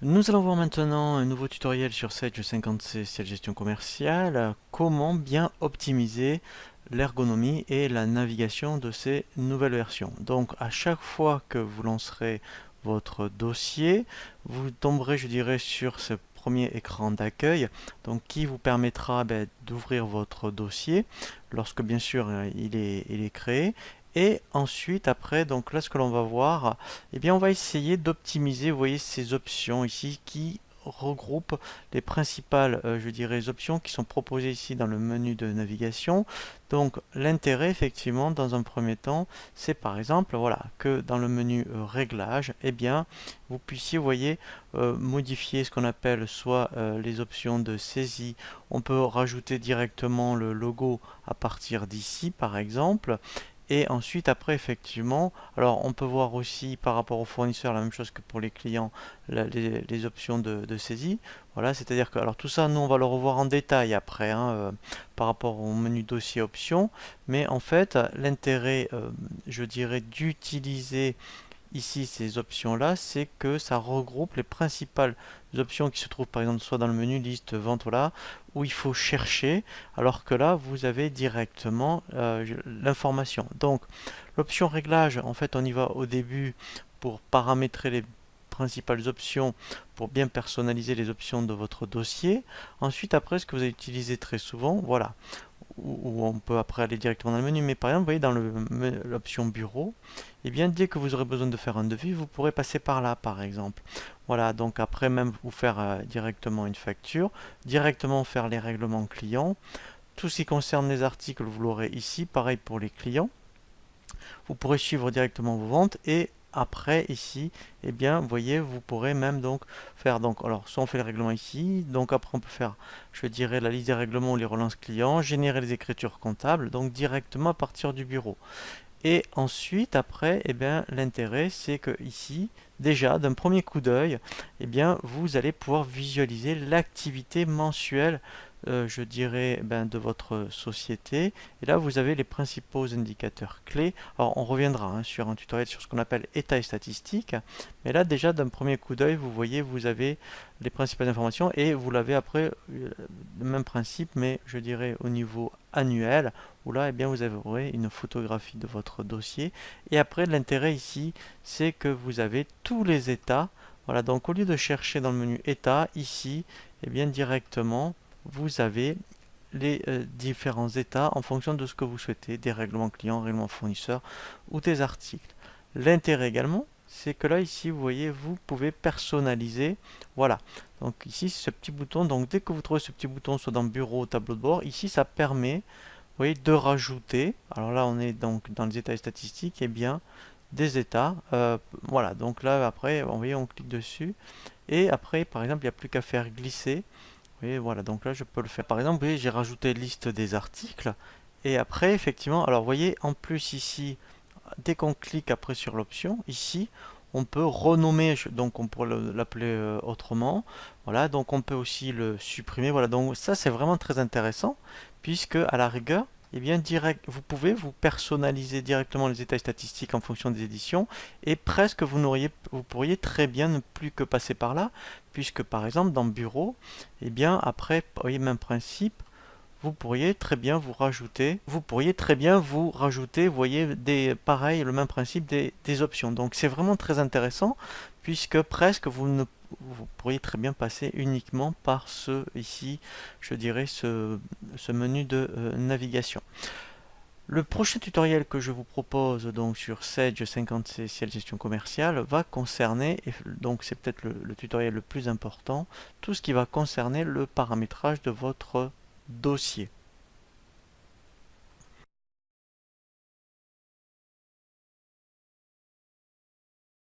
Nous allons voir maintenant un nouveau tutoriel sur Sage 50C Ciel Gestion Commerciale, comment bien optimiser l'ergonomie et la navigation de ces nouvelles versions. Donc à chaque fois que vous lancerez votre dossier, vous tomberez, je dirais, sur ce premier écran d'accueil, donc qui vous permettra d'ouvrir votre dossier lorsque bien sûr il est créé. Et ensuite, après, donc là, ce que l'on va voir, eh bien, on va essayer d'optimiser, vous voyez, ces options ici qui regroupent les principales, je dirais, options qui sont proposées ici dans le menu de navigation. Donc, l'intérêt, effectivement, dans un premier temps, c'est par exemple, voilà, que dans le menu réglages, eh bien, vous puissiez, vous voyez, modifier ce qu'on appelle soit les options de saisie. On peut rajouter directement le logo à partir d'ici, par exemple. Et ensuite, après, effectivement, alors on peut voir aussi par rapport aux fournisseurs la même chose que pour les clients, les options de saisie. Voilà, c'est-à-dire que, alors tout ça, nous, on va le revoir en détail après, hein, par rapport au menu dossier options. Mais en fait, l'intérêt, je dirais, d'utiliser ici ces options-là, c'est que ça regroupe les principales options qui se trouvent par exemple soit dans le menu liste vente, voilà, où il faut chercher, alors que là vous avez directement l'information. Donc l'option réglage, en fait on y va au début pour paramétrer les principales options pour bien personnaliser les options de votre dossier. Ensuite, après, ce que vous allez utiliser très souvent, voilà, où on peut après aller directement dans le menu, mais par exemple, vous voyez dans l'option bureau, et bien dès que vous aurez besoin de faire un devis, vous pourrez passer par là, par exemple. Voilà, donc après même vous faire directement une facture, directement faire les règlements clients. Tout ce qui concerne les articles, vous l'aurez ici, pareil pour les clients. Vous pourrez suivre directement vos ventes et après ici, eh bien, vous voyez, vous pourrez même donc faire donc alors soit on fait le règlement ici, donc après on peut faire, je dirais, la liste des règlements ou les relances clients, générer les écritures comptables, donc directement à partir du bureau. Et ensuite, après, eh bien, l'intérêt, c'est que ici, déjà, d'un premier coup d'œil, eh bien, vous allez pouvoir visualiser l'activité mensuelle, je dirais, de votre société. Et là, vous avez les principaux indicateurs clés. Alors, on reviendra hein, sur un tutoriel sur ce qu'on appelle état et statistique. Mais là, déjà, d'un premier coup d'œil, vous voyez, vous avez les principales informations et vous l'avez après, le même principe, mais je dirais au niveau annuel où là, eh bien, vous aurez une photographie de votre dossier. Et après, l'intérêt ici, c'est que vous avez tous les états. Voilà, donc au lieu de chercher dans le menu état, ici, eh bien, directement, vous avez les différents états en fonction de ce que vous souhaitez, des règlements clients, règlements fournisseurs ou des articles. L'intérêt également, c'est que là, ici, vous voyez, vous pouvez personnaliser. Voilà. Donc ici, ce petit bouton. Donc dès que vous trouvez ce petit bouton, soit dans bureau, tableau de bord, ici, ça permet voyez, de rajouter, alors là on est donc dans les états statistiques, et bien des états. Voilà, donc là après, vous voyez, on clique dessus. Et après, par exemple, il n'y a plus qu'à faire glisser. Vous voyez, voilà, donc là je peux le faire. Par exemple, vous voyez, j'ai rajouté liste des articles. Et après, effectivement, alors vous voyez, en plus ici, dès qu'on clique après sur l'option, ici, on peut renommer, donc on pourrait l'appeler autrement. Voilà, donc on peut aussi le supprimer. Voilà, donc ça c'est vraiment très intéressant, puisque à la rigueur, eh bien, vous pouvez vous personnaliser directement les états statistiques en fonction des éditions, et presque vous pourriez très bien ne plus que passer par là, puisque par exemple dans Bureau, eh bien après, vous voyez, même principe, vous pourriez très bien vous rajouter, vous voyez, pareil, le même principe des options. Donc c'est vraiment très intéressant puisque presque vous pourriez très bien passer uniquement par ce ici, je dirais ce menu de navigation. Le prochain tutoriel que je vous propose donc sur Sage 50C Ciel Gestion Commerciale va concerner, et donc c'est peut-être le tutoriel le plus important, tout ce qui va concerner le paramétrage de votre dossier.